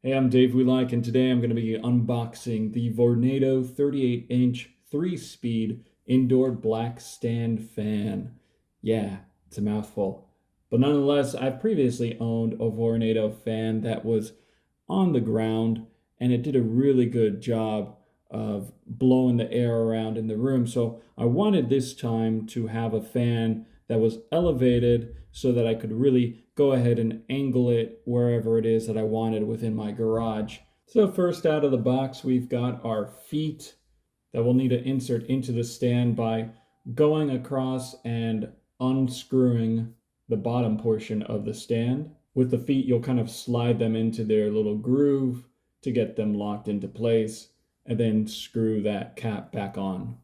Hey, I'm Dave Like, and today I'm going to be unboxing the Vornado 38-inch 3-speed indoor black stand fan. Yeah, it's a mouthful. But nonetheless, I've previously owned a Vornado fan that was on the ground, and it did a really good job of blowing the air around in the room. So I wanted this time to have a fan that was elevated so that I could really go ahead and angle it wherever it is that I wanted within my garage. So first out of the box, we've got our feet that we'll need to insert into the stand by going across and unscrewing the bottom portion of the stand. With the feet, you'll kind of slide them into their little groove to get them locked into place, and then screw that cap back on.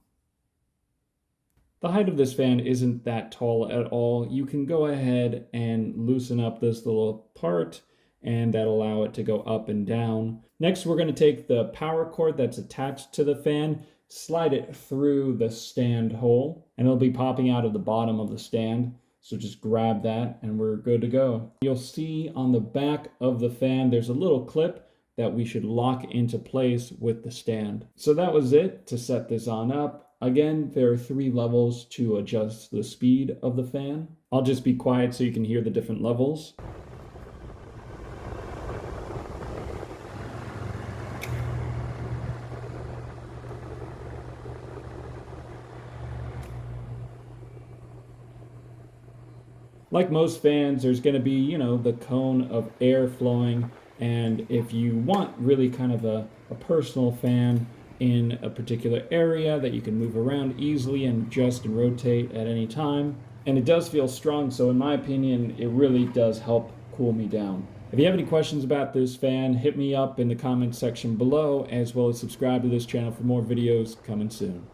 The height of this fan isn't that tall at all. You can go ahead and loosen up this little part, and that'll allow it to go up and down. Next, we're going to take the power cord that's attached to the fan, slide it through the stand hole, and it'll be popping out of the bottom of the stand. So just grab that and we're good to go. You'll see on the back of the fan, there's a little clip that we should lock into place with the stand. So that was it to set this on up. Again, there are 3 levels to adjust the speed of the fan. I'll just be quiet so you can hear the different levels. Like most fans, there's going to be, the cone of air flowing. And if you want really kind of a personal fan in a particular area that you can move around easily and adjust and rotate at any time, and it does feel strong, so in my opinion, it really does help cool me down. If you have any questions about this fan, hit me up in the comments section below, as well as subscribe to this channel for more videos coming soon.